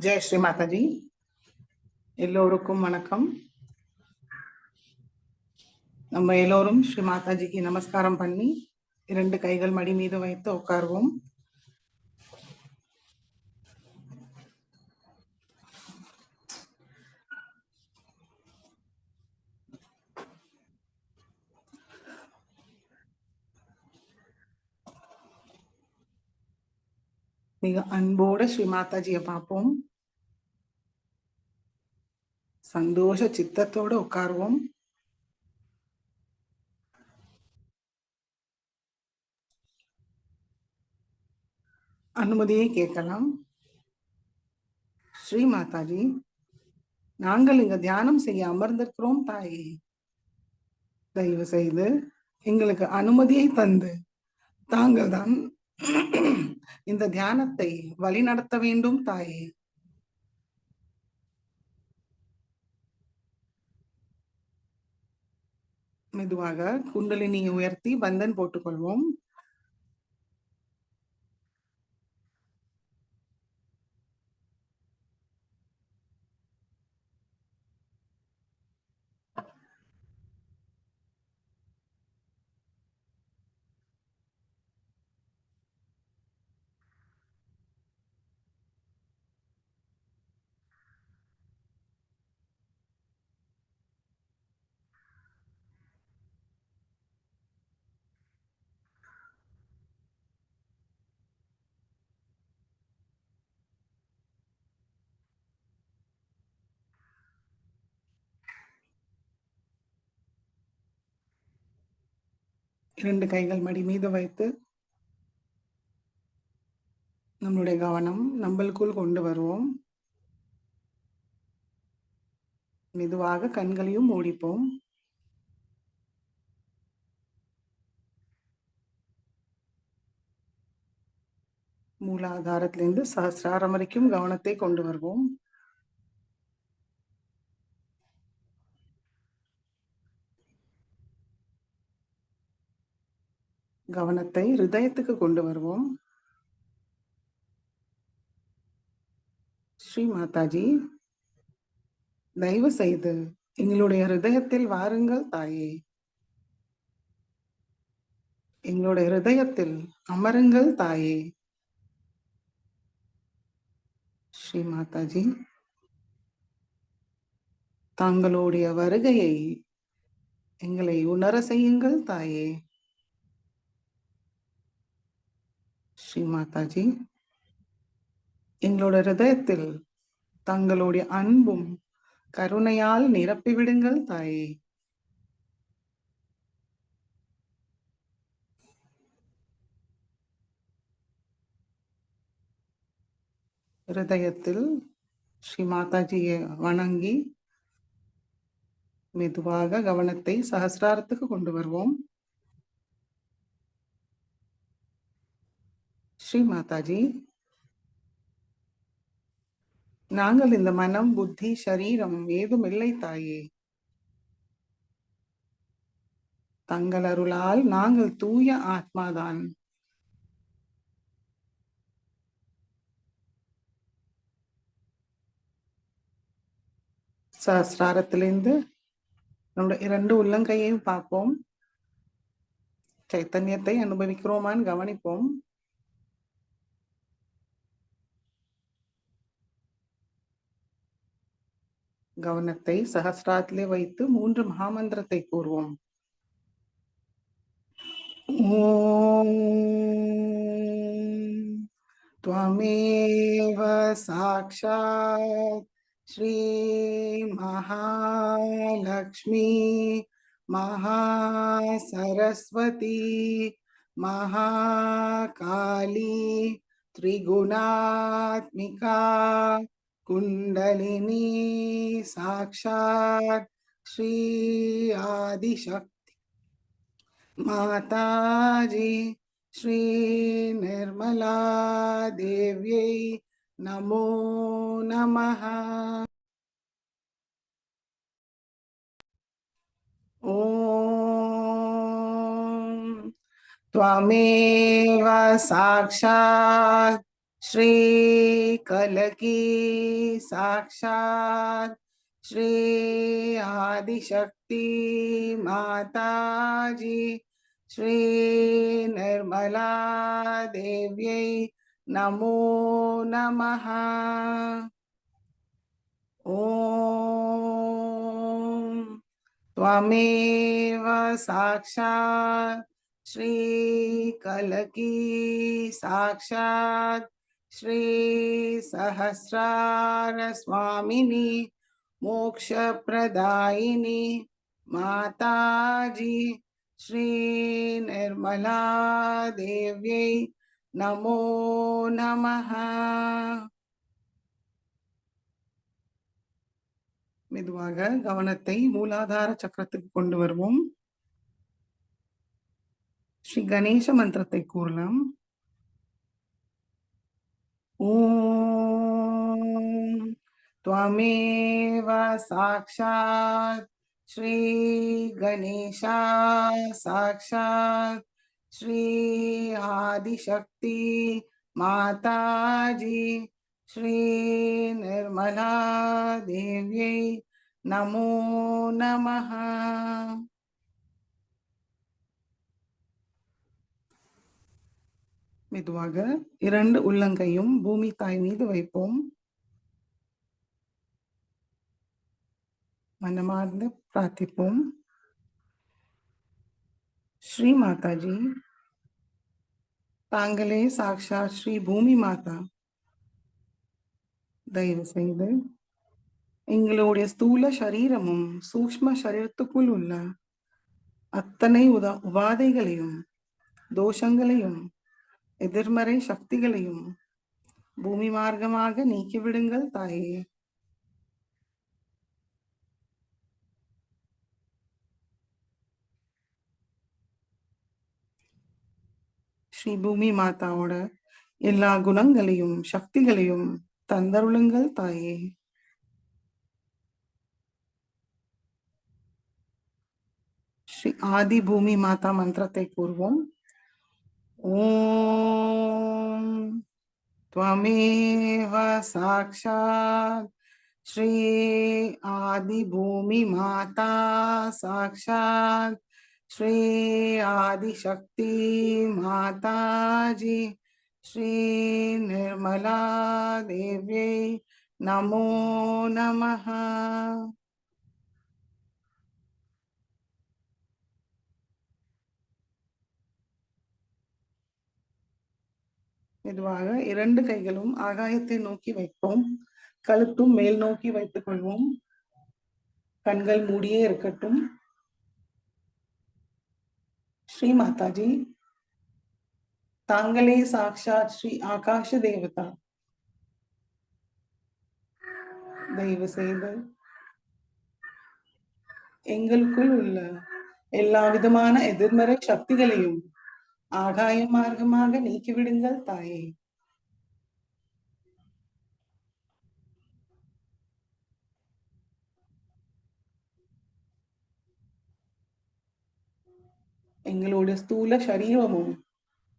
ஜெய் ஸ்ரீ மாதாஜி. எல்லோருக்கும் வணக்கம். நம்ம எல்லோரும் ஸ்ரீ மாதாஜிக்கு நமஸ்காரம் பண்ணி 2 கைகள் மடி மீது வைத்து உட்கார்வோம். மிக அன்போட ஸ்ரீ மாதாஜியை பார்ப்போம். சந்தோஷ சித்தத்தோட உட்கார்வோம். அனுமதியை கேட்கலாம். ஸ்ரீ மாதாஜி, நாங்கள் இங்க தியானம் செய்ய அமர்ந்திருக்கிறோம் தாயே. தயவு செய்து எங்களுக்கு அனுமதியை தந்து தாங்கள் தான் இந்த தியானத்தை வழி நடத்த வேண்டும் தாயே. மெதுவாக குண்டலினியை உயர்த்தி பந்தன் போட்டுக்கொள்வோம். இரண்டு கைகள் மடி மீது வைத்து நம்முடைய கவனம் நம்மளுக்குள் கொண்டு வருவோம். மெதுவாக கண்களையும் மூடிப்போம். மூலாதாரத்திலிருந்து சஹஸ்ராரம் வரைக்கும் கவனத்தை கொண்டு வருவோம். கவனத்தை ஹிருதயத்துக்கு கொண்டு வருவோம். ஸ்ரீ மாதாஜி, தயவு செய்து எங்களுடைய ஹிருதயத்தில் வாருங்கள் தாயே. எங்களுடைய ஹிருதயத்தில் அமருங்கள் தாயே. ஸ்ரீ மாதாஜி, தாங்களுடைய வருகையை எங்களை உணர செய்யுங்கள் தாயே. ஸ்ரீ மாதாஜி, எங்களோட ஹிருதயத்தில் தங்களுடைய அன்பும் கருணையால் நிரப்பிவிடுங்கள் தாயே. ஹிருதயத்தில் ஸ்ரீ மாதாஜியை வணங்கி மெதுவாக கவனத்தை சஹஸ்ராரத்துக்கு கொண்டு வருவோம். ஸ்ரீ மாதாஜி, நாங்கள் இந்த மனம் புத்தி சரீரம் ஏதும் இல்லை தாயே. தங்கள் அருளால் நாங்கள் தூய ஆத்மாதான். சஹஸ்ராரத்திலிருந்து நம்முடைய 2 உள்ளங்கையையும் பார்ப்போம். சைத்தன்யத்தை அனுபவிக்கிறோமான்னு கவனிப்போம். கவனத்தை சஹஸ்ராத்திலே வைத்து 3 மகாமந்திரத்தை கூறுவோம். ஓம் त्वमेव साक्षात् श्री महालक्ष्मी महासरस्वती महाकाली त्रिगुणात्मिका कुंडलिनी साक्षात् श्री आदिशक्ति माताजी श्री निर्मला देव्यै नमो नमः। ओम त्वमेव साक्षात् श्री कलकी साक्षात श्री आदिशक्ति माताजी श्री निर्मला देव्यै नमो नमः। ओम त्वमेव साक्षात् श्री कलकी साक्षात् श्री सहस्रार स्वामिनी मोक्ष प्रदायिनी माताजी श्री निर्मला देव्यै नमो नमः। மெதுவாக கவனத்தை மூலாதார சக்கரத்துக்கு கொண்டு வருவோம். ஸ்ரீ கணேச மந்திரத்தை கூறலாம். ஓம் त्वमेव साक्षात् श्री गणेशा साक्षात् श्री आदिशक्ति माताजी श्री निर्मला देव्यै नमो नमः। மெதுவாக இரண்டு உள்ளங்கையும் பூமி தாய் மீது வைப்போம். மனமார்ந்து பிரார்த்திப்போம். ஸ்ரீ மாதாஜி, தாங்களே சாக்ஷாத் ஸ்ரீ பூமி மாதா. தயவு செய்து எங்களுடைய ஸ்தூல சரீரமும் சூக்ஷ்ம சரீரத்துக்குள் உள்ள அத்தனை உபாதைகளையும் தோஷங்களையும் எதிர்மறை சக்திகளையும் பூமி மார்க்கமாக நீக்கிவிடுங்கள் தாயே. ஸ்ரீ பூமி மாதாவோட எல்லா குணங்களையும் சக்திகளையும் தந்தருளுங்கள் தாயே. ஸ்ரீ ஆதி பூமி மாதா மந்திரத்தை கூறுவோம். ஓம் त्वमेव साक्षात् श्री आदि भूमि माता साक्षात् श्री आदिशक्ति माताजी श्री निर्मला देव्यै नमो नमः। மெதுவாக இரண்டு கைகளும் ஆகாயத்தை நோக்கி வைப்போம். கழுத்தும் மேல் நோக்கி வைத்துக் கொள்வோம். கண்கள் மூடியே இருக்கட்டும். ஸ்ரீ மாதாஜி, தாங்களே சாக்ஷாத் ஸ்ரீ ஆகாஷ தேவதா. தயவு செய்து எங்களுக்குள் உள்ள எல்லா விதமான எதிர்மறை சக்திகளையும் ஆகாய மார்க்கமாக நீக்கிவிடுங்கள் தாயே. எங்களுடைய ஸ்தூல சரீரமும்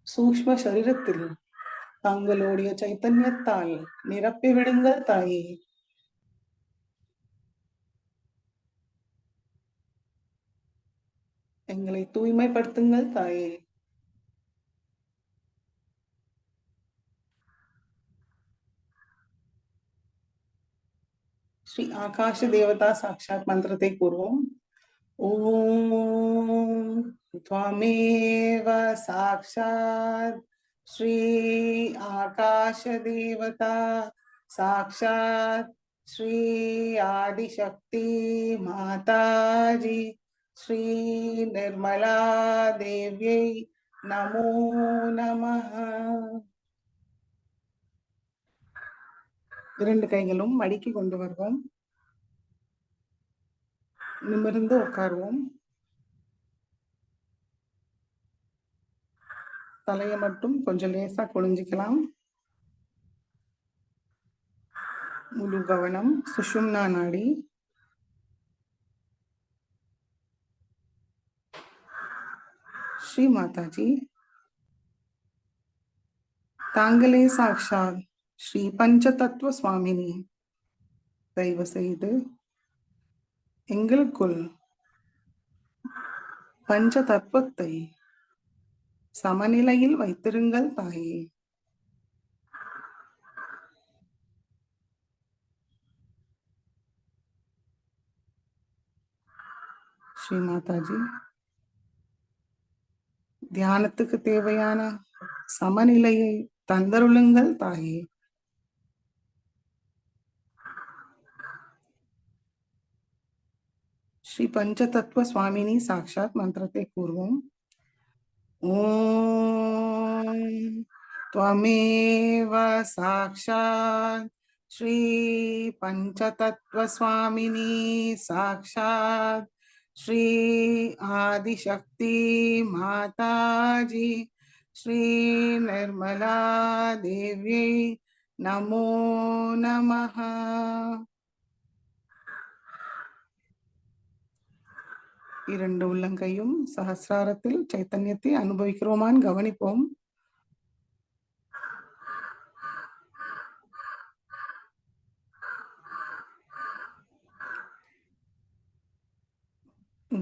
சூக்ஷ்ம சரீரத்தில் தங்களுடைய சைத்தன்யத்தால் நிரப்பி விடுங்கள் தாயே. எங்களை தூய்மைப்படுத்துங்கள் தாயே. ஸ்ரீ ஆகாஷ தேவதா சாட்சாத் மந்திரத்தை கூறுவோம். ஓம் त्वमेव साक्षात् श्री आकाश देवता साक्षात् श्री आदिशक्ति माताजी श्री निर्मला देव्यै नमो नमः। இரண்டு கைகளும் மடிக்கி கொண்டு வருவோம். நிமிர்ந்து உட்காருவோம். தலையை மட்டும் கொஞ்சம் லேசா குனிஞ்சிக்கலாம். முழு கவனம் சுஷும்னா நாடி. ஸ்ரீ மாதாஜி, தாங்களே சாக்ஷாத் ஸ்ரீ பஞ்சதத்துவ சுவாமினி. தயவு செய்து எங்களுக்குள் பஞ்ச தத்துவத்தை சமநிலையில் வைத்திருங்கள் தாயே. ஸ்ரீ மாதாஜி, தியானத்துக்கு தேவையான சமநிலையை தந்தருளுங்கள் தாயே. ஸ்ரீ பஞ்சதத்துவ சுவாமினி சாக்ஷாத் மந்திரத்தை கூறுவோம். ஓம் त्वमेव साक्षात् श्री पंचतत्व स्वामिनी साक्षात् श्री आदिशक्ति माताजी श्री निर्मला देव्यै नमो नमः. இரண்டு உள்ளங்கையும் சஹஸ்ராரத்தில் சைத்தன்யத்தை அனுபவிக்கிறோமான்னு கவனிப்போம்.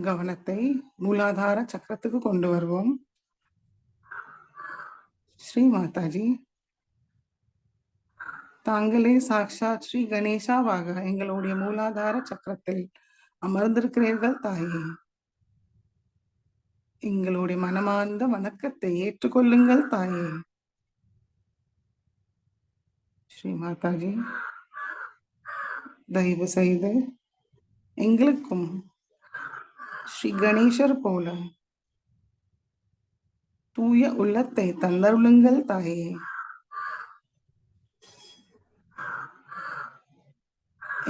கவனத்தை மூலாதார சக்கரத்துக்கு கொண்டு வருவோம். ஸ்ரீ மாதாஜி, தாங்களே சாக்ஷாத் ஸ்ரீ கணேசாவாக எங்களுடைய மூலாதார சக்கரத்தில் அமர்ந்திருக்கிறீர்கள் தாயே. எங்களுடைய மனமார்ந்த வணக்கத்தை ஏற்றுக்கொள்ளுங்கள் தாயே. ஸ்ரீ மாதாஜி, தயவு செய்து எங்களுக்கும் ஸ்ரீ கணேசர் போல தூய உள்ளத்தை தந்தருளுங்கள் தாயே.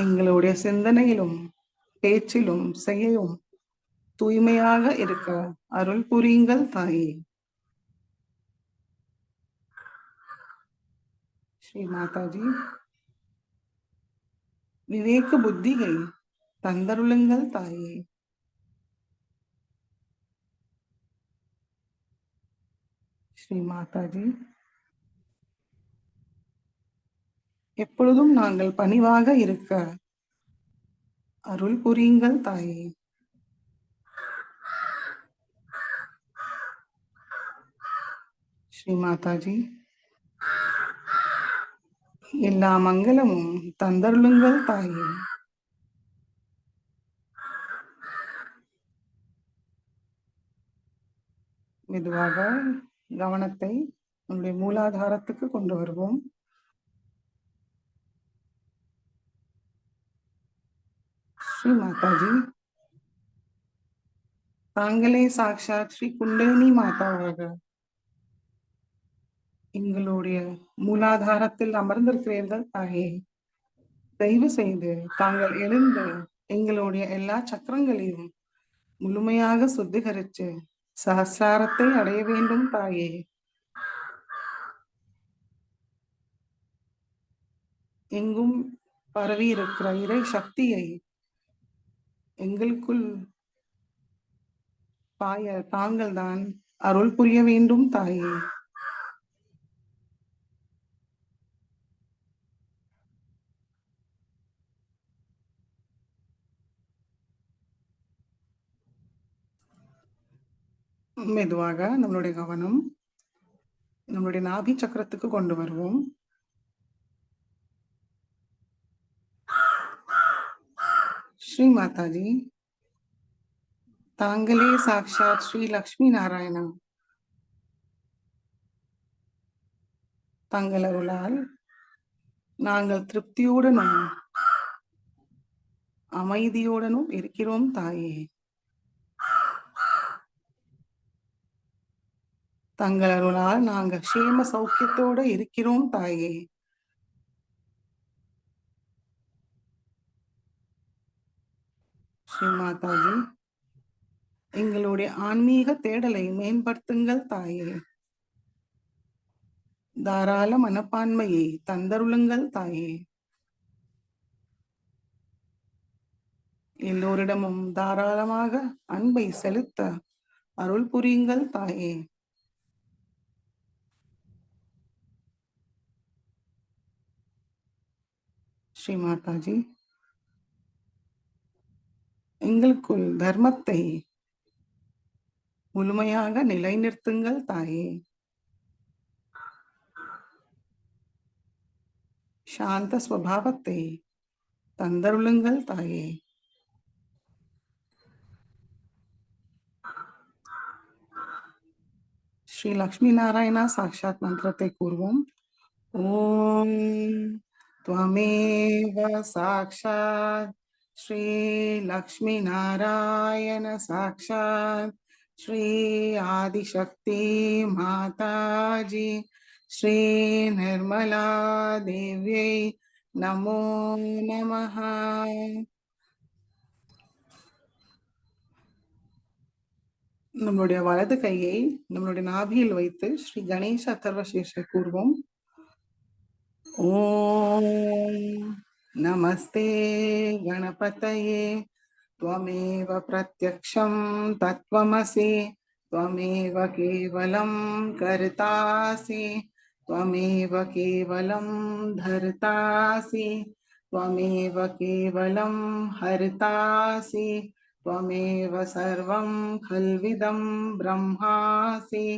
எங்களுடைய சிந்தனையிலும் பேச்சிலும் செயலும் தூய்மையாக இருக்க அருள் புரியுங்கள் தாயே. ஸ்ரீ மாதாஜி, விவேக புத்தியை தந்தருளுங்கள் தாயே. ஸ்ரீ மாதாஜி, எப்பொழுதும் நாங்கள் பணிவாக இருக்க அருள் புரியுங்கள் தாயே. ஸ்ரீ மாதாஜி, எல்லா மங்களமும் தந்தருளுங்கள் தாயே. மெதுவாக கவனத்தை நம்முடைய மூலாதாரத்துக்கு கொண்டு வருவோம். ஸ்ரீ மாதாஜி, தாங்களே சாக்ஷாத் ஸ்ரீ குண்டலினி மாதாவாக எங்களுடைய மூலாதாரத்தில் அமர்ந்திருக்கிறீர்கள் தாயே. தயவு செய்து தாங்கள் எழுந்து எங்களுடைய எல்லா சக்கரங்களையும் முழுமையாக சுத்திகரித்து சஹஸ்ராரத்தை அடைய வேண்டும் தாயே. எங்கும் பரவி இருக்கிற இறை சக்தியை எங்களுக்குள் பாய தாங்கள் தான் அருள் புரிய வேண்டும் தாயே. மெதுவாக நம்மளுடைய கவனம் நம்மளுடைய நாபி சக்கரத்துக்கு கொண்டு வருவோம். ஸ்ரீ மாதாஜி, தாங்களே சாக்ஷாத் ஸ்ரீ லக்ஷ்மி நாராயணா. தங்கள் அருளால் நாங்கள் திருப்தியுடனும் அமைதியுடனும் இருக்கிறோம் தாயே. தங்கள் அருளால் நாங்கள் க்ஷேம சௌக்கியத்தோடு இருக்கிறோம் தாயே. ஸ்ரீ மாதாஜி, எங்களுடைய ஆன்மீக தேடலை மேம்படுத்துங்கள் தாயே. தாராள மனப்பான்மையை தந்தருளுங்கள் தாயே. எல்லோரிடமும் தாராளமாக அன்பை செலுத்த அருள் புரியுங்கள் தாயே. ஸ்ரீ மாதாஜி. எங்களுக்குள் தர்மத்தை முழுமையாக நிலைநிறுத்துங்கள் தாயே. சாந்த ஸ்வபாவத்தை தந்தருளுங்கள் தாயே. ஸ்ரீ லக்ஷ்மி நாராயணா சாக்ஷாத் மந்திரத்தை கூறுவோம். ஓம் त्वमेव साक्षात् श्री लक्ष्मी नारायण साक्षात् श्री आदिशक्ति माताजी श्री निर्मला देव्यै नमो नमः. நம்மளுடைய வலது கையை நம்மளுடைய நாபியில் வைத்து ஸ்ரீ கணேச அதர்வ சீர்ஷை கூறுவோம். ஓம் நமஸ்தே गणपतये त्वमेव प्रत्यक्षं तत्त्वमसि त्वमेव केवलं कर्तासि त्वमेव केवलं धर्तासि त्वमेव केवलं हर्तासि त्वमेव सर्वं खल्विदं ब्रह्मासि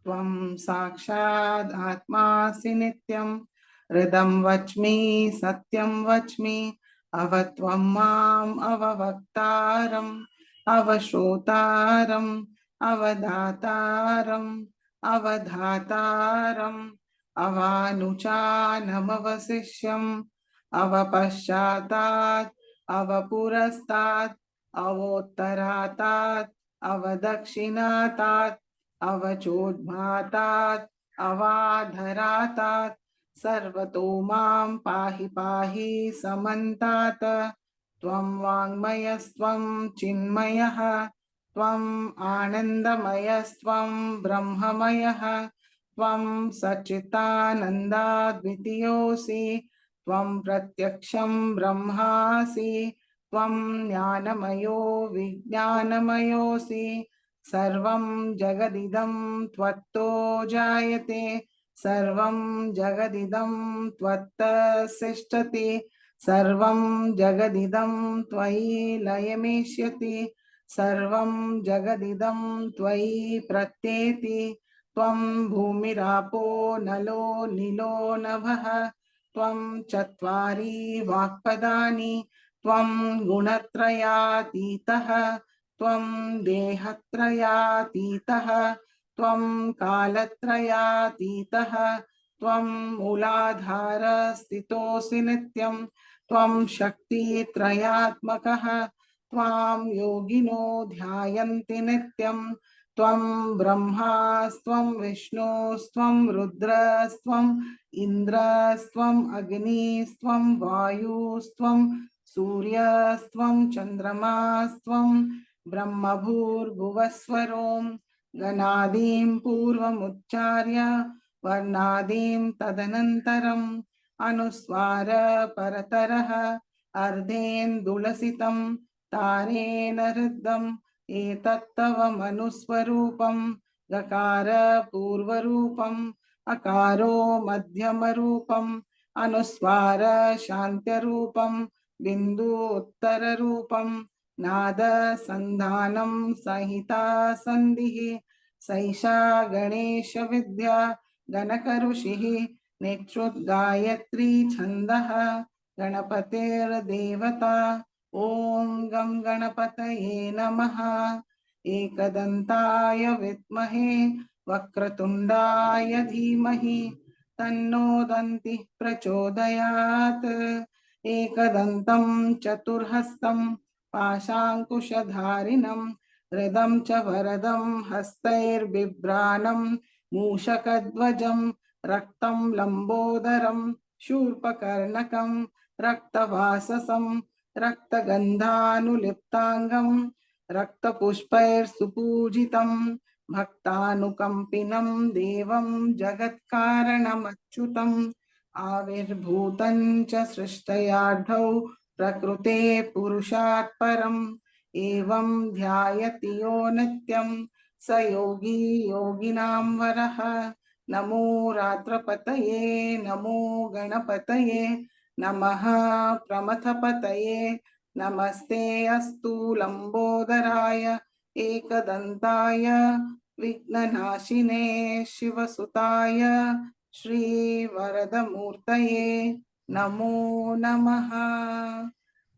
त्वं साक्षात् आत्मासि नित्यं हृदं वच्मि सत्यं वच्मि अवत्वं माम् अववक्तारम् अवश्रोतारम् अवदातारम् अवधातारम् अवानुचानमवशिष्यम् अवपश्चातात् अवपुरस्तात् अवोत्तरातात् अवदक्षिणातात् अवचोद्भातात् अवाधरातात् सर्वतो मां पाहि पाहि समन्तात्. त्वं वाङ्मयस्त्वं चिन्मयः त्वं आनन्दमयस्त्वं ब्रह्ममयः त्वं सच्चिदानन्दाद्वितीयोऽसि त्वं प्रत्यक्षं ब्रह्मासि त्वं ज्ञानमयो विज्ञानमयोऽसि सर्वं जगदिदं त्वत्तो जायते सर्वं जगदिदं त्वत्तसिष्ठति सर्वं जगदिदं त्वयि लयमेष्यति सर्वं जगदिदं त्वयि प्रत्येति त्वं भूमिरापो नलो नीलो नभः त्वं चत्वारि वाक्पदानि त्वं गुणत्रयातीतः त्वं देहत्रयातीतः त्वं कालत्रयातीतः त्वं मूलाधारस्थितोऽसि नित्यं त्वं शक्तित्रयात्मकः त्वां योगिनो ध्यायन्ति नित्यं त्वं ब्रह्मास्त्वं विष्णुस्त्वं रुद्रस्त्वम् इन्द्रस्त्वम् अग्निस्त्वं वायुस्त्वं सूर्यस्त्वं चन्द्रमास्त्वं ब्रह्मभूर्भुवस्वरों गणादीं पूर्वमुच्चार्य वर्णादीं तदनन्तरम् अनुस्वार परतरः अर्धेन्दुलसितं तारेण रुद्धम् एतत्तव मनुस्वरूपं गकार पूर्वरूपम् अकारो मध्यमरूपम् अनुस्वार शान्त्यरूपं बिन्दु उत्तररूपं नाद संधानं संहिता संधिः सैषा गणेश विद्या गणकऋषिः नेत्रोद्गायत्री छन्दः गणपतेर्देवता. ओम गं गणपतये नमः. एकदन्ताय विद्महे वक्रतुण्डाय धीमहि तन्नो दन्तिः प्रचोदयात्. एकदन्तं चतुर्हस्तं पाशाङ्कुशधारिणं हृदं च वरदं हस्तैर्बिभ्राणं मूषकध्वजं रक्तं लम्बोदरं शूर्पकर्णकं रक्तवाससं रक्तगन्धानुलिप्ताङ्गं रक्तपुष्पैर्सुपूजितं भक्तानुकम्पिनं देवं जगत्कारणमच्युतम् आविर्भूतं च सृष्टयार्धौ प्रकृते पुरुषात् परम् एवं ध्यायति यो नित्यं स योगी योगिनां वरः. नमो रात्रपतये नमो गणपतये नमः प्रमथपतये नमस्ते अस्तु लंबोदराय एकदन्ताय विघ्ननाशिने शिवसुताय श्रीवरदमूर्तये नमो नमः।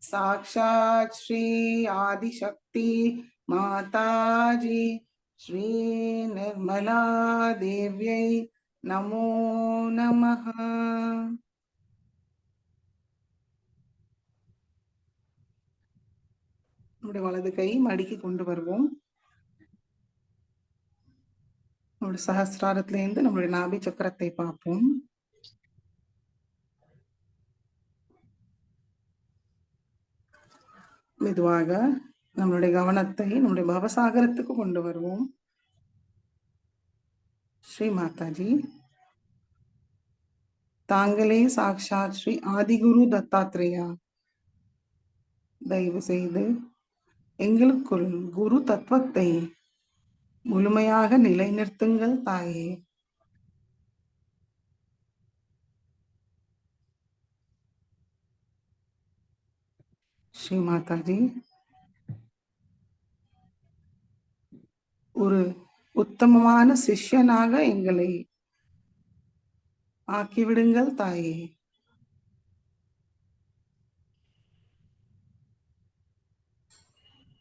साक्षात् श्री आदिशक्ति माताजी श्री निर्मला देव्यै नमो नमः। நம்முடைய வலது கை மடிக்கி கொண்டு வருவோம். நம்முடைய சஹஸ்ராரத்திலிருந்து நம்முடைய நாபி சக்கரத்தை பார்ப்போம். மெதுவாக நம்மளுடைய கவனத்தை நம்முடைய பவசாகரத்துக்கு கொண்டு வருவோம். ஸ்ரீ மாதாஜி, தாங்களே சாக்ஷாத் ஸ்ரீ ஆதிகுரு தத்தாத்ரேயா, தயவு செய்து எங்களுக்குள் குரு தத்துவத்தை முழுமையாக நிலைநிறுத்துங்கள் தாயே. ஸ்ரீ மாதாஜி, ஒரு உத்தமமான சிஷ்யனாக எங்களை ஆக்கிவிடுங்கள் தாயே.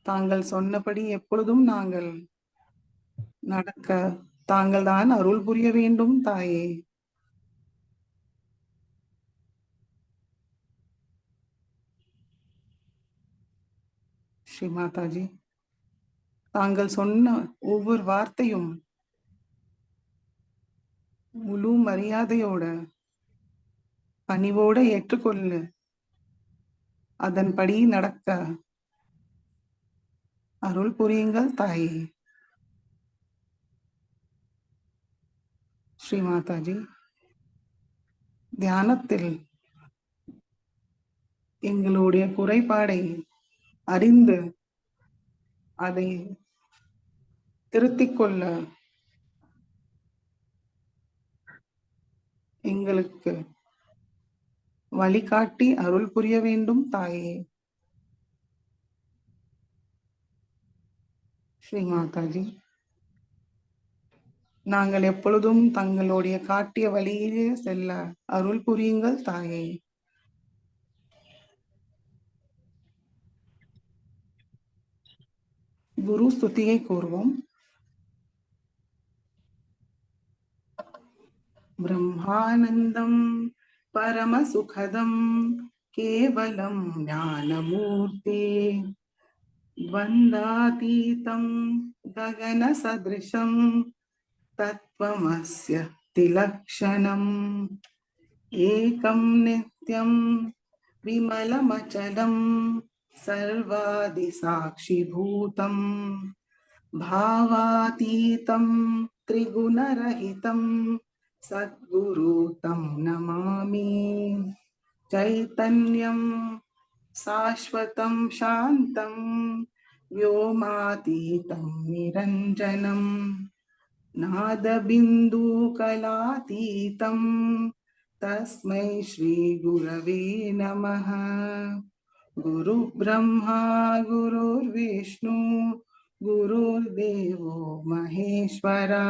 தாங்கள் சொன்னபடி எப்பொழுதும் நாங்கள் நடக்க தாங்கள் தான் அருள் புரிய வேண்டும் தாயே. ஸ்ரீ மாதாஜி, தாங்கள் சொன்ன ஒவ்வொரு வார்த்தையும் முழு மரியாதையோட பணிவோட ஏற்றுக்கொள்ளு, அதன்படி நடக்க அருள் புரியுங்கள் தாயே. ஸ்ரீ மாதாஜி, தியானத்தில் எங்களுடைய குறைபாடை அறிந்து அதை திருத்திக் கொள்ள எங்களுக்கு வழிகாட்டி அருள் புரிய வேண்டும் தாயே. ஸ்ரீ மாதாஜி, நாங்கள் எப்பொழுதும் தங்களுடைய காட்டிய வழியிலே செல்ல அருள் புரியுங்கள் தாயே. குரு ஸ்துதியை கூறுவோம். பிரம்மானந்தம் பரமசுகதம் கேவலம் ஞானமூர்த்தி द्वन्द्वातीतं गगनसदृशं तत्त्वमस्य तिलक्षणम् एकं नित्यं विमलमचलं सर्वादिसाक्षिभूतं भावातीतं त्रिगुणरहितं सद्गुरुतं नमामि। चैतन्यं शाश्वतं शान्तं व्योमातीतं निरञ्जनं नादबिन्दुकलातीतं तस्मै श्रीगुरवे नमः। गुरुब्रह्मा गुरुर्विष्णु गुरुर्देवो महेश्वरा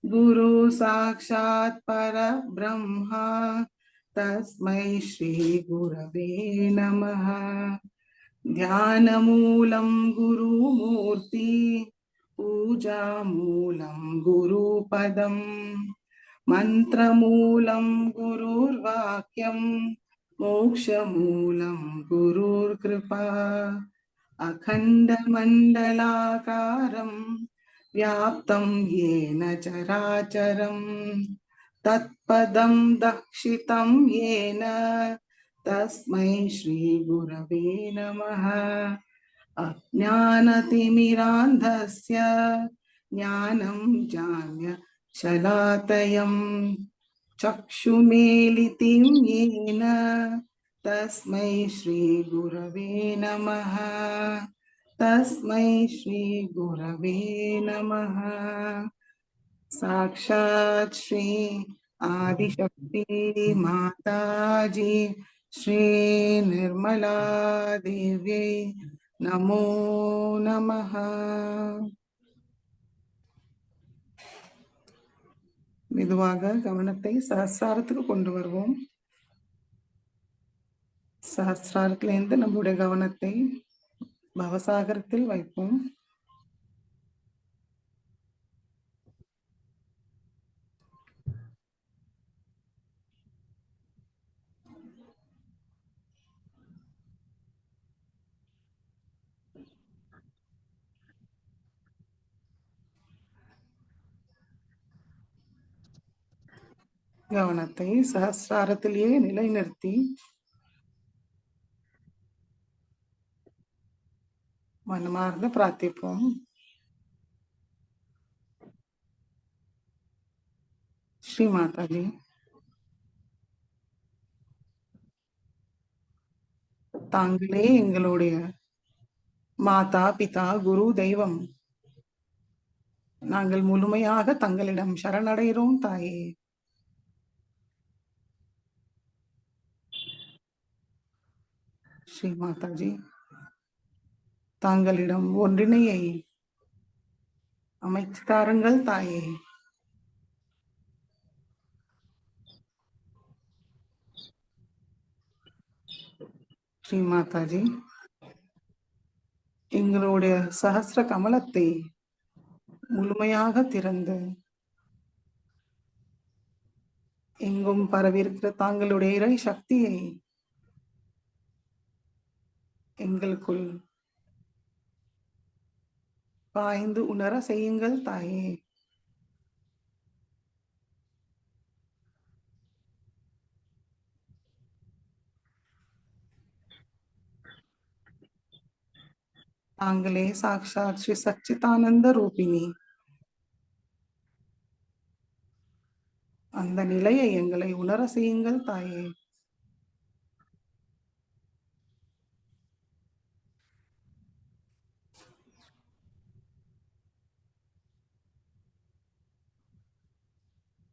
गुरु साक्षात् परब्रह्मा तस्मै श्री गुरवे नमः। ध्यानमूलं गुरुमूर्ति पूजामूलं गुरुपदं मन्त्रमूलं गुरुर्वाक्यं मोक्षमूलं गुरुर्कृपा अखण्डमण्डलाकारं व्याप्तं येन चराचरं तत्पदं दक्षितं येन तस्मै श्रीगुरवे नमः। अज्ञानतिमिरान्धस्य ज्ञानं जान्यशलाकयं चक्षुमेलितं येन तस्मै श्रीगुरवे नमः। तस्मै श्रीगुरवे नमः। साक्षात् श्री आदिशक्ति माताजी श्री निर्मला देव्यै नमो नमः. மெதுவாக கவனத்தை சஹஸ்ராரத்துக்கு கொண்டு வருவோம். சஹஸ்ராரத்திலிருந்து நம்முடைய கவனத்தை பவசாகரத்தில் வைப்போம். கவனத்தை சஹஸ்ராரத்திலேயே நிலைநிறுத்தி மனமார்ந்து பிரார்த்திப்போம். ஸ்ரீ மாதாஜி, தாங்களே எங்களுடைய மாதா பிதா குரு தெய்வம். நாங்கள் முழுமையாக தங்களிடம் சரணடைகிறோம் தாயே. ஸ்ரீ மாதாஜி, தாங்களிடம் ஒன்றிணையை அமைத்து தாருங்கள் தாயே. ஸ்ரீ மாதாஜி, எங்களுடைய சஹஸ்ர கமலத்தை முழுமையாக திறந்து எங்கும் பரவியிருக்கிற தாங்களுடைய இறை சக்தியை எங்களுக்குள் பாய்ந்து உணர செய்யுங்கள் தாயே. தாங்களே சாக்ஷாத் ஸ்ரீ சச்சிதானந்த ரூபிணி. அந்த நிலையை எங்களை உணர செய்யுங்கள் தாயே.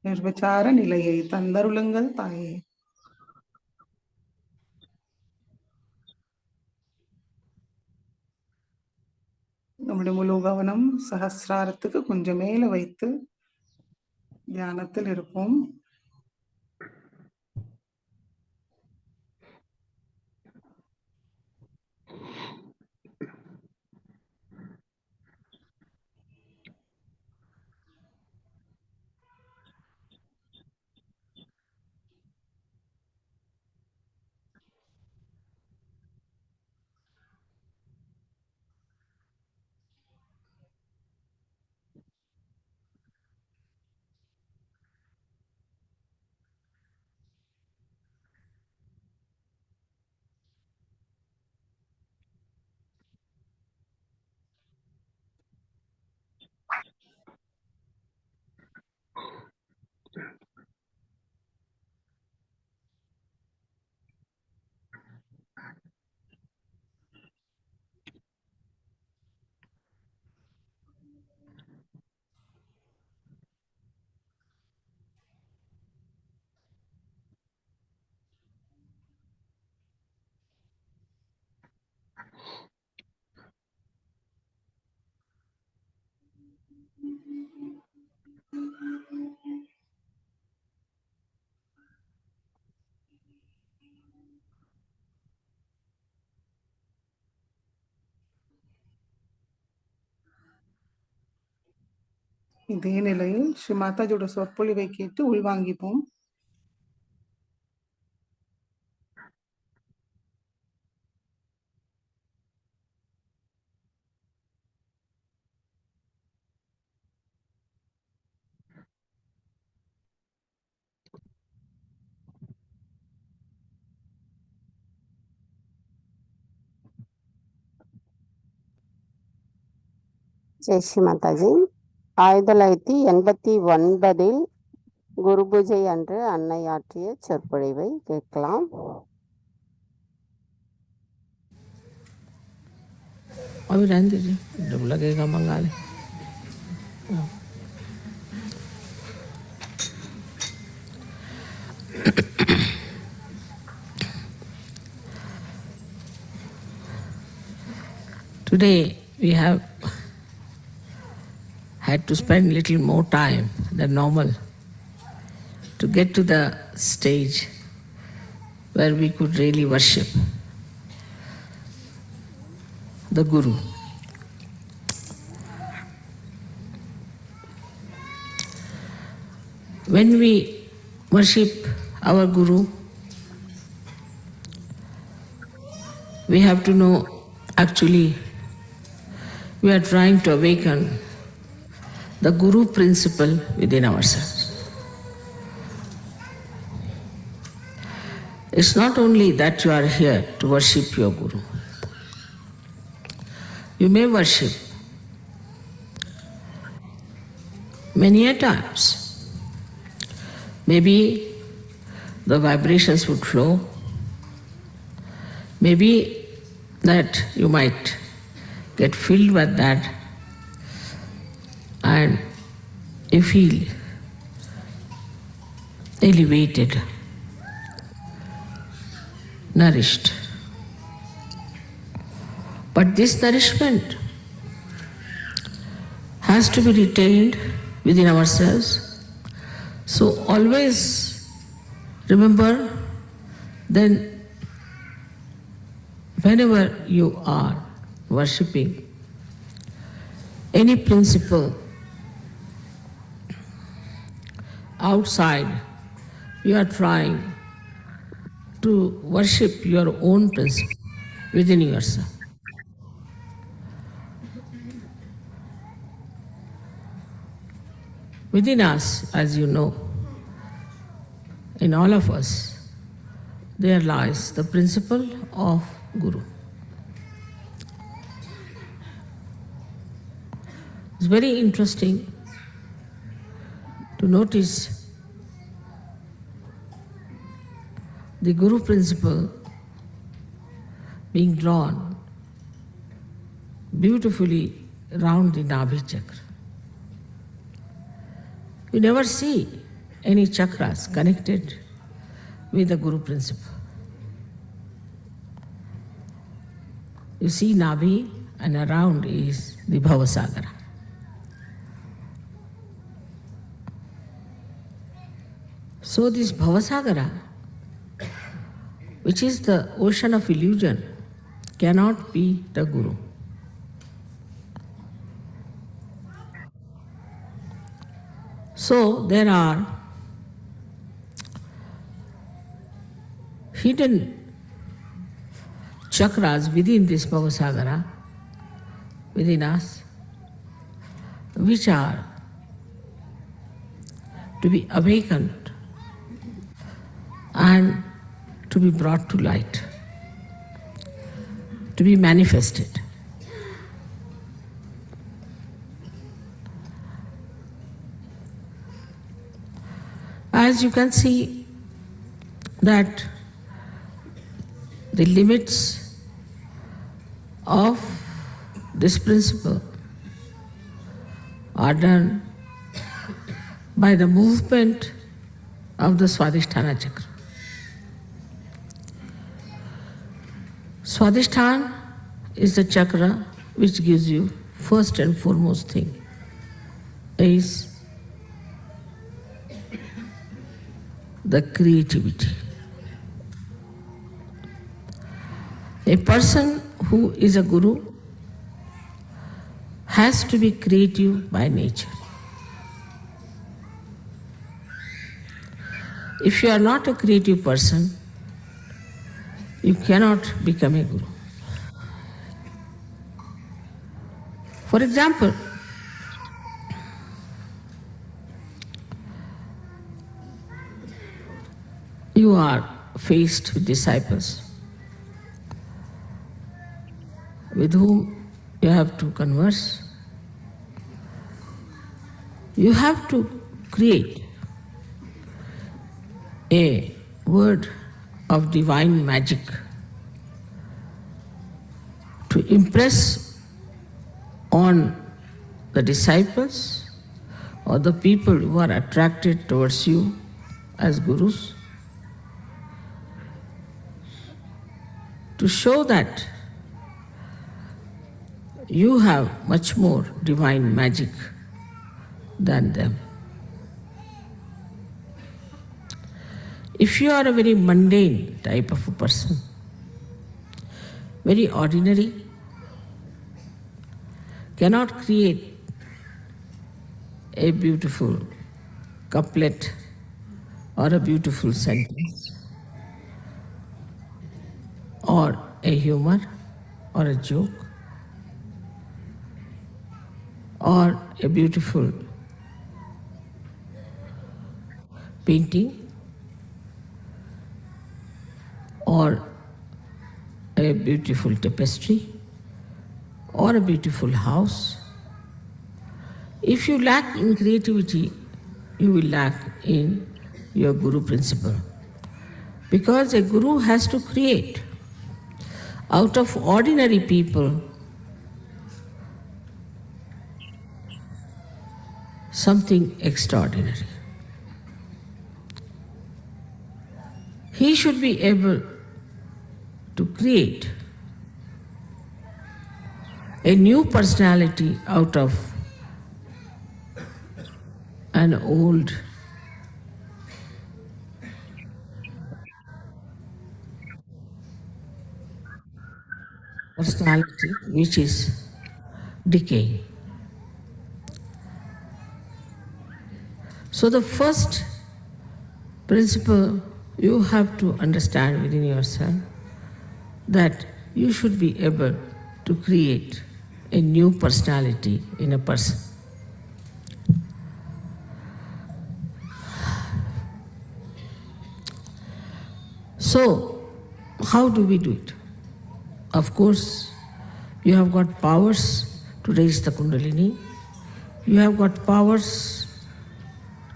நிர்விசார நிலையை தந்தருளுங்கள் தாயே. நம்முடைய முழு கவனம் சஹஸ்ராரத்துக்கு கொஞ்சம் மேல வைத்து தியானத்தில் இருப்போம். இதே நிலையில் ஸ்ரீ மாதாஜியோட சொற்பொழிவை கேட்டு உள்வாங்கிப்போம். ஜெய் ஸ்ரீ மாதாஜி. 1989 குரு பூஜை அன்று அன்னை ஆற்றிய சொற்பொழிவை கேட்கலாம். Today we have had to spend a little more time than normal to get to the stage where we could really worship the Guru. When we worship our Guru, we have to know actually we are trying to awaken the Guru principle within ourselves. It's not only that you are here to worship your Guru. You may worship many a times. Maybe the vibrations would flow. Maybe that you might get filled with that and you feel elevated, nourished. But this nourishment has to be retained within ourselves. So always remember, then whenever you are worshipping any principle outside, you are trying to worship your own principle within yourself. Within us, as you know, in all of us, there lies the principle of Guru. It's very interesting to notice the Guru principle being drawn beautifully round the Nabhi chakra. You never see any chakras connected with the Guru principle. You see Nabhi and around is the Bhavasagara. So this Bhavasagara, which is the ocean of illusion, cannot be the Guru. So there are hidden chakras within this Bhavasagara, within us, which are to be awakened and to be brought to light, to be manifested. As you can see that the limits of this principle are done by the movement of the Swadhisthana chakra. Swadhisthana is the chakra which gives you first and foremost thing is the creativity. A person who is a guru has to be creative by nature. If you are not a creative person, you cannot become a guru. For example, you are faced with disciples with whom you have to converse. You have to create a word of divine magic to impress on the disciples or the people who are attracted towards you as gurus, to show that you have much more divine magic than them. If you are a very mundane type of a person, very ordinary, cannot create a beautiful couplet or a beautiful sentence or a humor or a joke or a beautiful painting or a beautiful tapestry or a beautiful house. If you lack in creativity, you will lack in your Guru principle. Because a Guru has to create out of ordinary people something extraordinary. He should be able to create a new personality out of an old personality which is decaying. So the first principle you have to understand within yourself that you should be able to create a new personality in a person. So, how do we do it? Of course, you have got powers to raise the Kundalini. You have got powers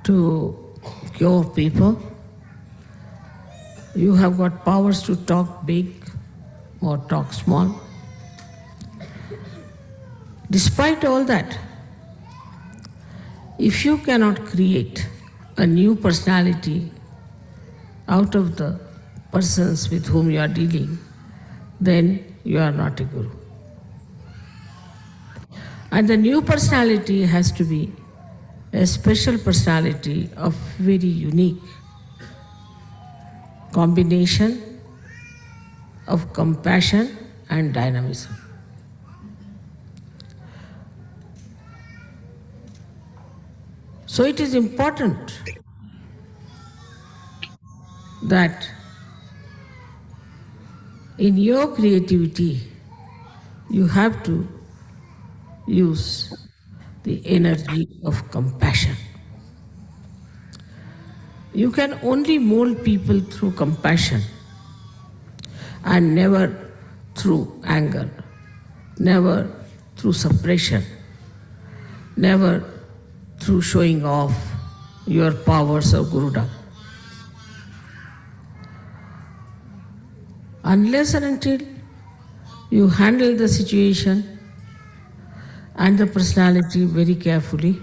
to cure people. You have got powers to talk big or talk small. Despite all that, if you cannot create a new personality out of the persons with whom you are dealing, then you are not a Guru. And the new personality has to be a special personality of very unique combination of compassion and dynamism. So it is important that in your creativity you have to use the energy of compassion. You can only mold people through compassion and never through anger, never through suppression, never through showing off your powers of Gurudom. Unless and until you handle the situation and the personality very carefully,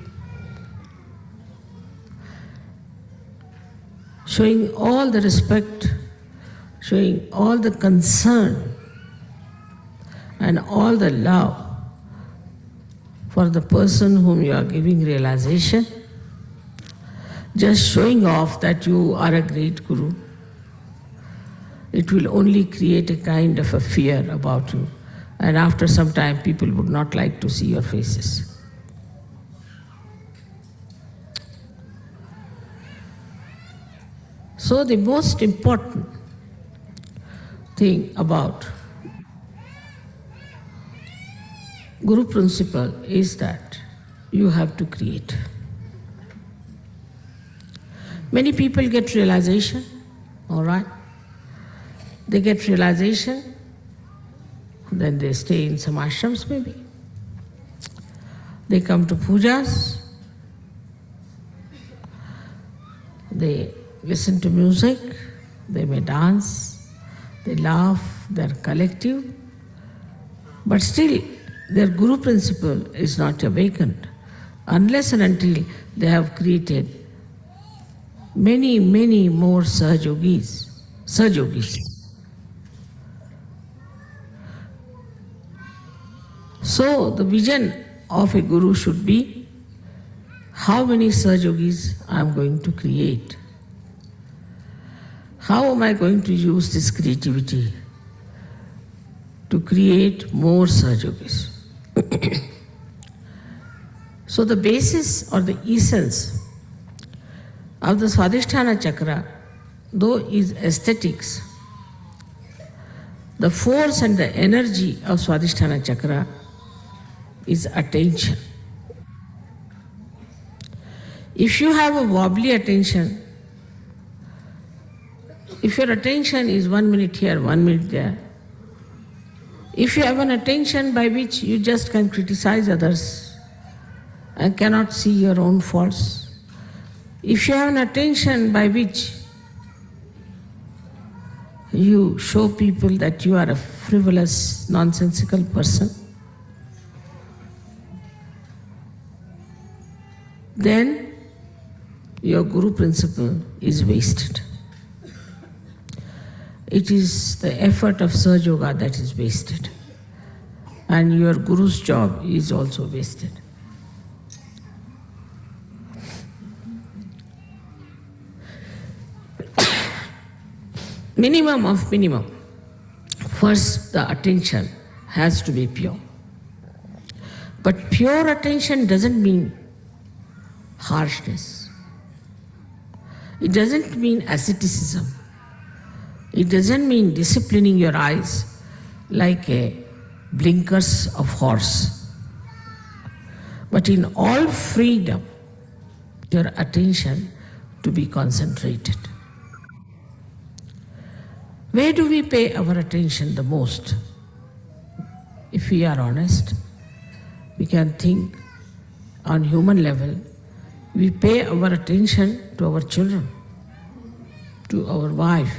showing all the respect, showing all the concern and all the love for the person whom you are giving realization, just showing off that you are a great Guru, it will only create a kind of a fear about you. And after some time, people would not like to see your faces. So the most important thing about Guru principle is that you have to create. Many people get realization, all right? They get realization, then they stay in some ashrams maybe. They come to pujas, they listen to music, they may dance, they laugh, they're collective, but still their Guru principle is not awakened unless and until they have created many, many more Sahajyogis. So the vision of a guru should be, how many Sahajogis I am going to create? How am I going to use this creativity to create more Sahajogis? So the basis or the essence of the Swadhisthana Chakra, though is aesthetics, the force and the energy of Swadhisthana Chakra is attention. If you have a wobbly attention, if your attention is 1 minute here, 1 minute there, if you have an attention by which you just can criticize others and cannot see your own faults, if you have an attention by which you show people that you are a frivolous, nonsensical person, then your Guru principle is wasted. It is the effort of Sahaja Yoga that is wasted, and your Guru's job is also wasted. Minimum of minimum. First, the attention has to be pure. But pure attention doesn't mean harshness. It doesn't mean asceticism. It doesn't mean disciplining your eyes like a blinkers of horse. But in all freedom, your attention to be concentrated. Where do we pay our attention the most? If we are honest, we can think on human level, we pay our attention to our children, to our wife,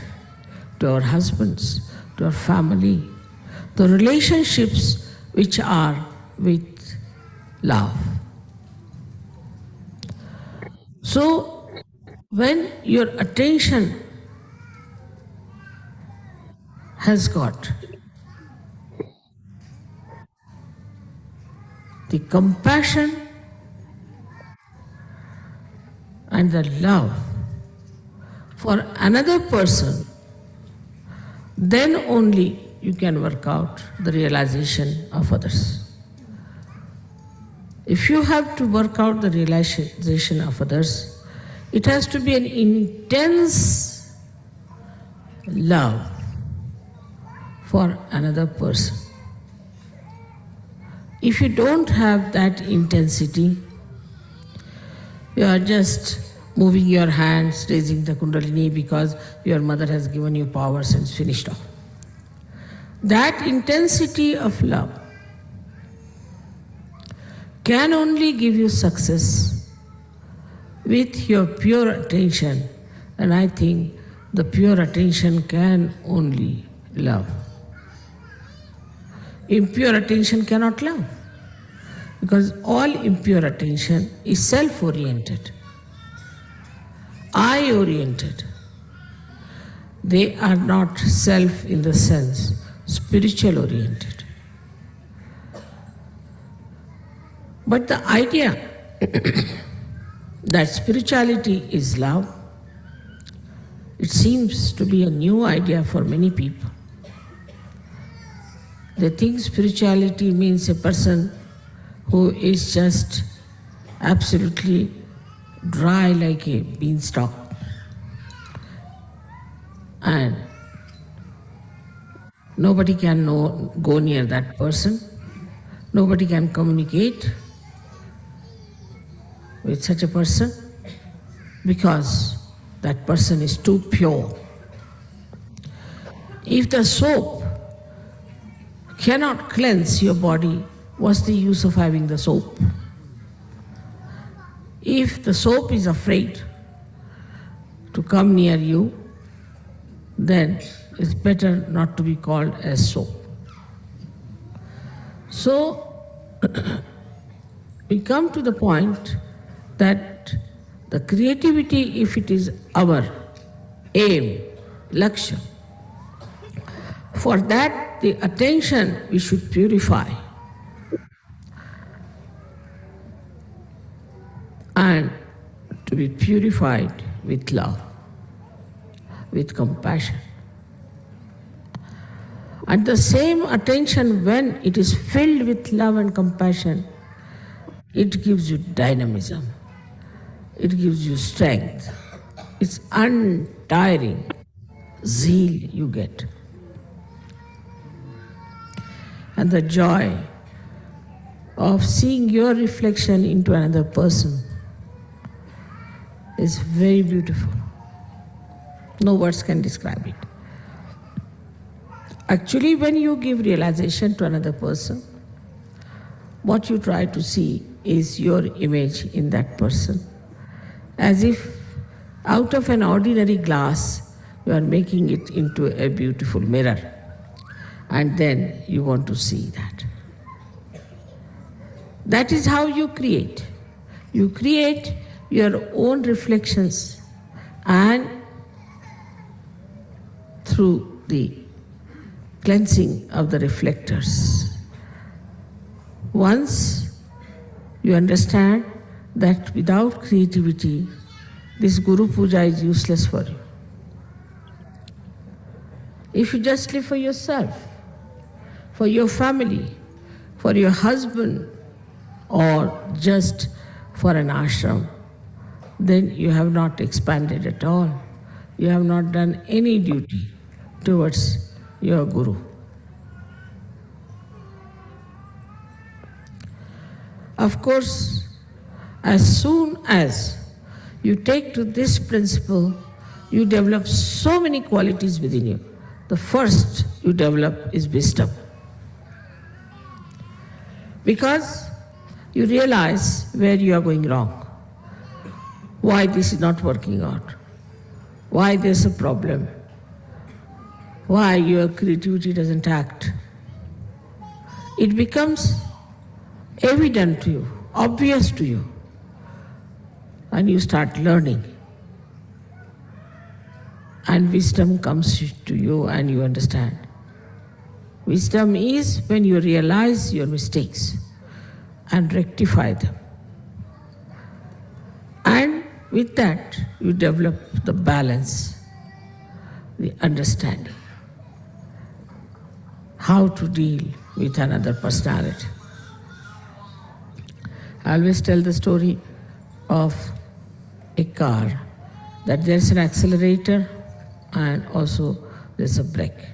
to our husbands, to our family, the relationships which are with love. So, when your attention has got the compassion and the love for another person, then only you can work out the realization of others. If you have to work out the realization of others, it has to be an intense love for another person. If you don't have that intensity, you are just moving your hands, raising the Kundalini because your mother has given you powers and it's finished off. That intensity of love can only give you success with your pure attention, and I think the pure attention can only love. Impure attention cannot love, because all impure attention is self-oriented, I-oriented. They are not self in the sense spiritual-oriented. But the idea that spirituality is love, it seems to be a new idea for many people. They think spirituality means a person who is just absolutely dry like a beanstalk, and nobody can go near that person, nobody can communicate with such a person because that person is too pure. If the soap cannot cleanse your body, what's the use of having the soap? If the soap is afraid to come near you, then it's better not to be called as soap. So, we come to the point that the creativity, if it is our aim, lakshya, for that the attention we should purify. and to be purified with love, with compassion. And the same attention, when it is filled with love and compassion, it gives you dynamism, it gives you strength, it's untiring zeal you get. And the joy of seeing your reflection into another person is very beautiful. No words can describe it. Actually, when you give realization to another person, what you try to see is your image in that person. As if out of an ordinary glass, you are making it into a beautiful mirror. And then you want to see that. That is how you create. You create your own reflections, and through the cleansing of the reflectors, once you understand that without creativity, this Guru Puja is useless for you. If you just live for yourself, for your family, for your husband, or just for an ashram, then you have not expanded at all. You have not done any duty towards your Guru. Of course, as soon as you take to this principle, you develop so many qualities within you. The first you develop is wisdom. Because you realize where you are going wrong, why this is not working out, why there's a problem, why your creativity doesn't act. It becomes evident to you, obvious to you, and you start learning. And wisdom comes to you and you understand. Wisdom is when you realize your mistakes and rectify them. And with that, you develop the balance, the understanding, how to deal with another personality. I always tell the story of a car, that there's an accelerator and also there's a brake.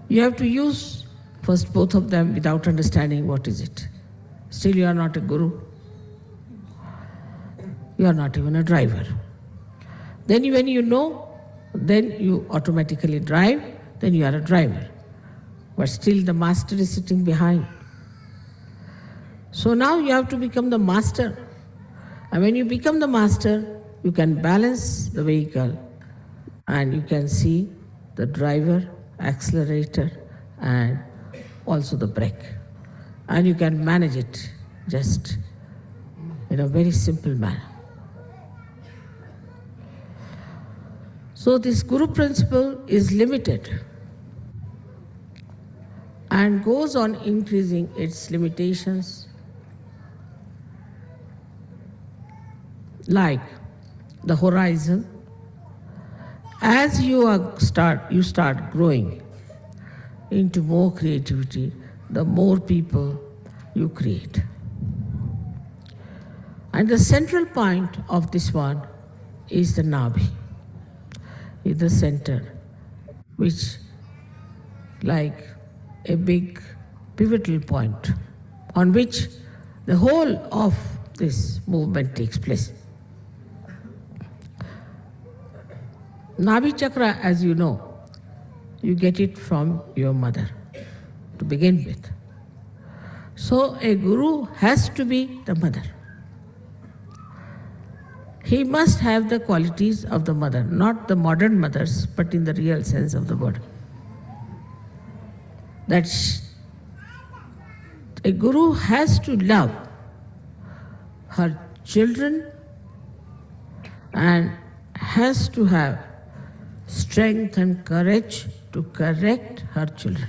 You have to use first both of them without understanding what is it. Still you are not a guru. You are not even a driver. Then when you know, then you automatically drive, then you are a driver. But still the master is sitting behind. So now you have to become the master. And when you become the master, you can balance the vehicle and you can see the driver, accelerator, and also the brake. And you can manage it just in a very simple manner. So this Guru principle is limited and goes on increasing its limitations, like the horizon. As you start growing into more creativity, the more people you create. And the central point of this one is the Nabhi, is the center, which like a big pivotal point on which the whole of this movement takes place. Nabhi chakra, as you know, you get it from your mother to begin with. So a guru has to be the mother. He must have the qualities of the mother, not the modern mothers, but in the real sense of the word. That a guru has to love her children and has to have strength and courage to correct her children.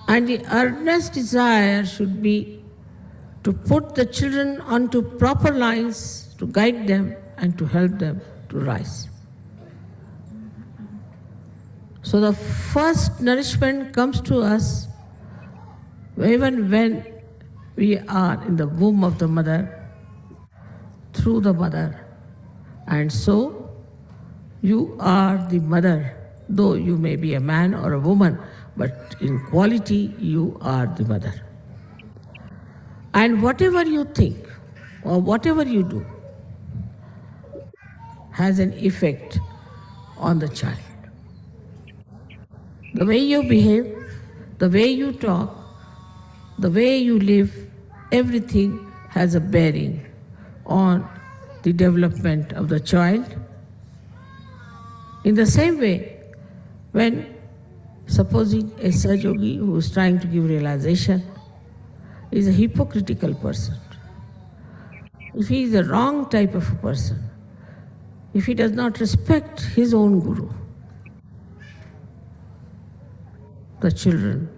And the earnest desire should be to put the children onto proper lines, to guide them and to help them to rise. So the first nourishment comes to us even when we are in the womb of the mother, through the mother. And so you are the mother, though you may be a man or a woman, but in quality you are the mother. And whatever you think or whatever you do has an effect on the child. The way you behave, the way you talk, the way you live, everything has a bearing on the development of the child. In the same way, when supposing a Sahaj who is trying to give realization is a hypocritical person, if he is the wrong type of a person, if he does not respect his own guru, the children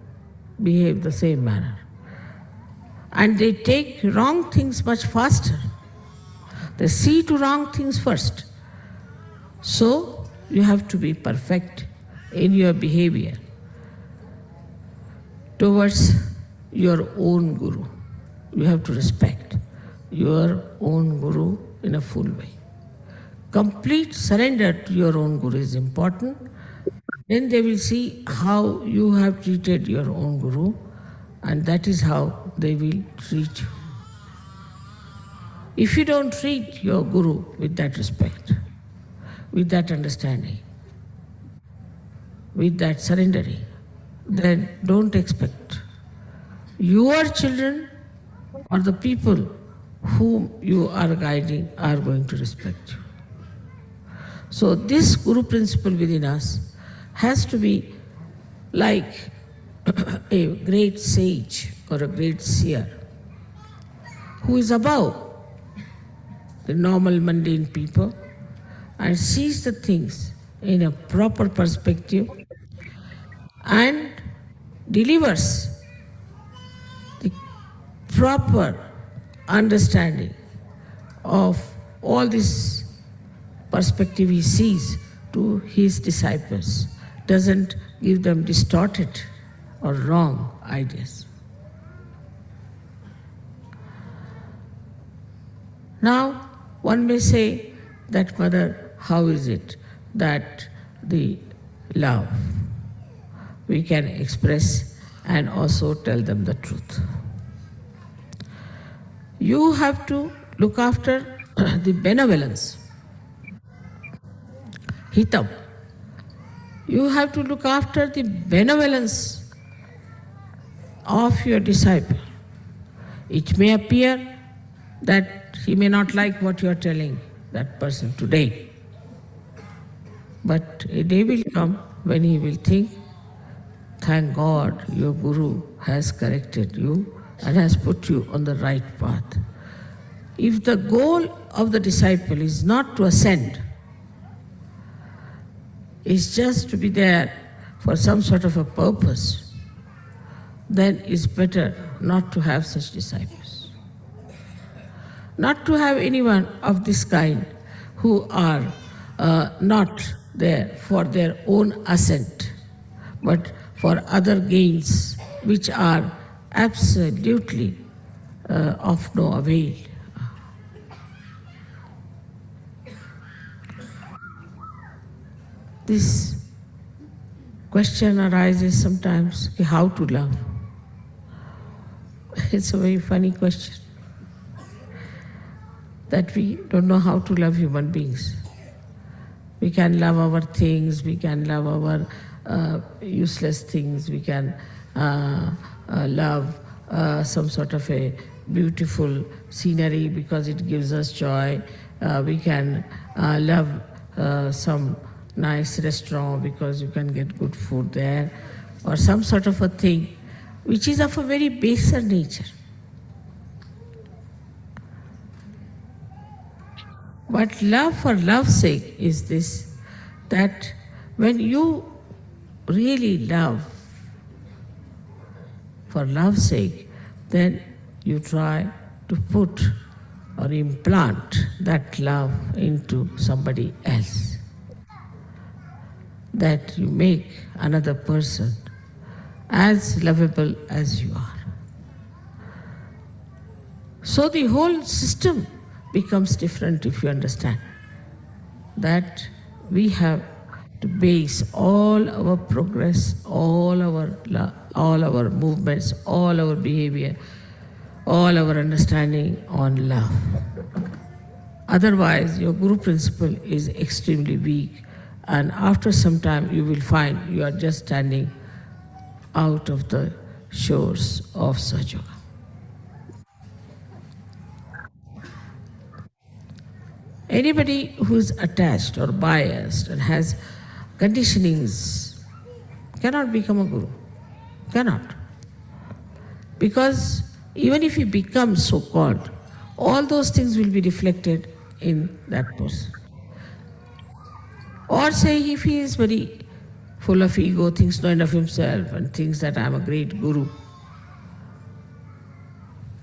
behave the same manner. And they take wrong things much faster. They see to wrong things first. So you have to be perfect in your behavior towards your own guru. You have to respect your own guru in a full way. Complete surrender to your own guru is important. Then they will see how you have treated your own guru, and that is how they will treat you. If you don't treat your guru with that respect, with that understanding, with that surrendering, then don't expect your children or the people whom you are guiding are going to respect you. So this guru principle within us has to be like a great sage or a great seer who is above the normal mundane people and sees the things in a proper perspective and delivers the proper understanding of all this perspective he sees to his disciples, doesn't give them distorted or wrong ideas. Now, one may say that, Mother, how is it that the love we can express and also tell them the truth? You have to look after the benevolence, hitam. You have to look after the benevolence of your disciple. It may appear that he may not like what you are telling that person today, but a day will come when he will think, thank God your Guru has corrected you and has put you on the right path. If the goal of the disciple is not to ascend, is just to be there for some sort of a purpose, then it's better not to have such disciples. Not to have anyone of this kind who are not there for their own ascent, but for other gains which are absolutely of no avail. This question arises sometimes, how to love? It's a very funny question, that we don't know how to love human beings. We can love our things, we can love our useless things, we can love some sort of a beautiful scenery because it gives us joy. We can love some nice restaurant because you can get good food there, or some sort of a thing which is of a very baser nature. But love for love's sake is this, that when you really love for love's sake, then you try to put or implant that love into somebody else. That you make another person as lovable as you are. So the whole system becomes different if you understand that we have to base all our progress, all our movements, all our behavior, all our understanding on love. Otherwise, your Guru principle is extremely weak, and after some time, you will find you are just standing out of the shores of Sahajya. Anybody who is attached or biased and has conditionings cannot become a guru. Cannot. Because even if he becomes so-called, all those things will be reflected in that person. Or say if he is very full of ego, thinks not of himself and thinks that I am a great guru,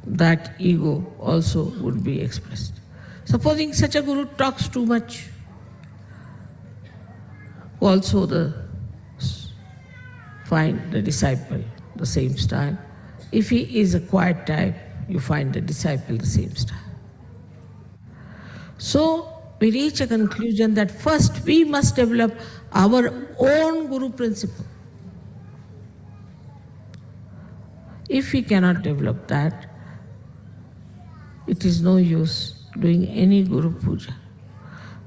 that ego also would be expressed. Supposing such a guru talks too much, also find the disciple the same style. If he is a quiet type, you find the disciple the same style. So we reach a conclusion that first we must develop our own guru principle. If we cannot develop that, it is no use doing any guru puja,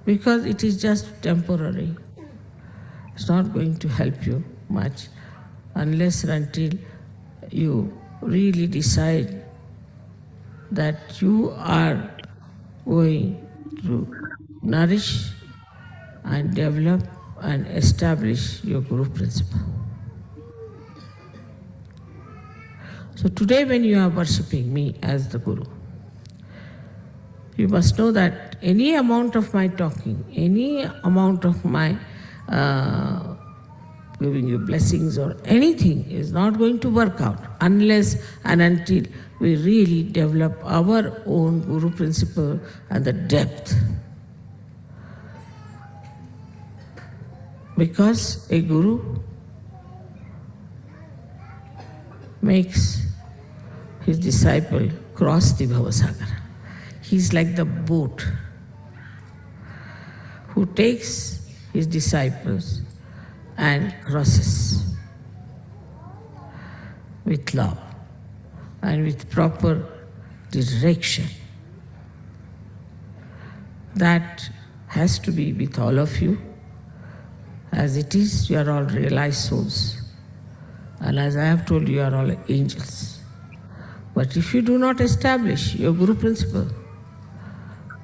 because it is just temporary. It's not going to help you much unless and until you really decide that you are going to nourish and develop and establish your guru principle. So today when you are worshipping me as the guru, you must know that any amount of my talking, any amount of my giving you blessings or anything is not going to work out unless and until we really develop our own guru principle and the depth. Because a guru makes his disciple cross the Bhavasagar. He's like the boat who takes his disciples and crosses with love and with proper direction. That has to be with all of you. As it is, you are all realized souls. And as I have told you, you are all angels. But if you do not establish your guru principle,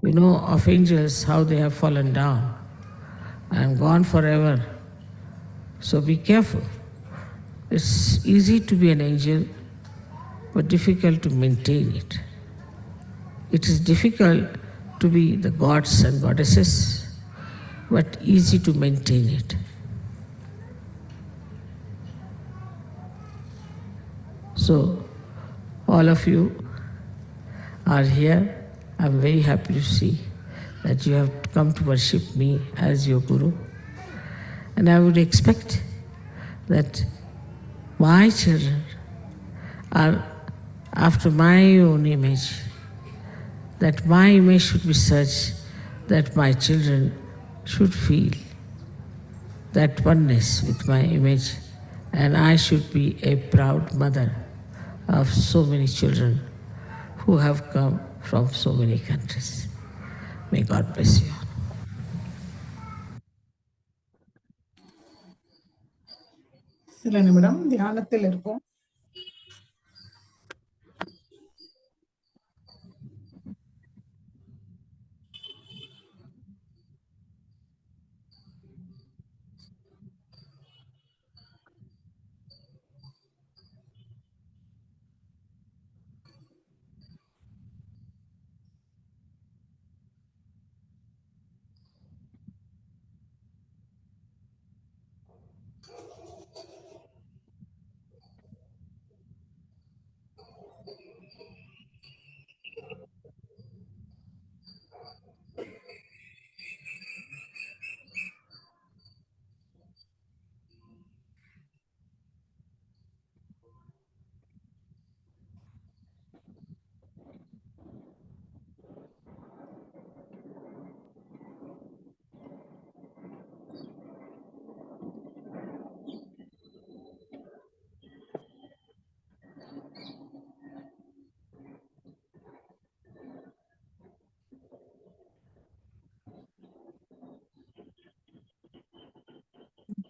you know of angels how they have fallen down and gone forever. So be careful. It's easy to be an angel, but difficult to maintain it. It is difficult to be the gods and goddesses, but easy to maintain it. So, all of you are here. I'm very happy to see that you have come to worship me as your guru. And I would expect that my children are after my own image, that my image should be such that my children should feel that oneness with my image, and I should be a proud mother of so many children who have come from so many countries. May God bless you. சில நிமிடம் தியானத்தில் இருப்போம்.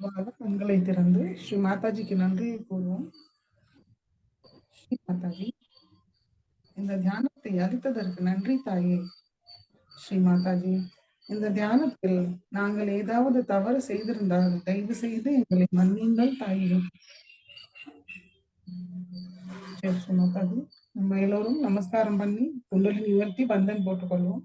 மெதுவாக கண்களை திறந்து ஸ்ரீ மாதாஜிக்கு நன்றியை கூறுவோம். ஸ்ரீ மாதாஜி, இந்த தியானத்தை அளித்ததற்கு நன்றி தாயே. ஸ்ரீ மாதாஜி, இந்த தியானத்தில் நாங்கள் ஏதாவது தவறு செய்திருந்தால் தயவு செய்து எங்களை மன்னியுங்கள் தாயே. சரி ஸ்ரீ மாதாஜி, நம்ம எல்லோரும் நமஸ்காரம் பண்ணி குண்டலினி உயர்த்தி பந்தன் போட்டுக்கொள்வோம்.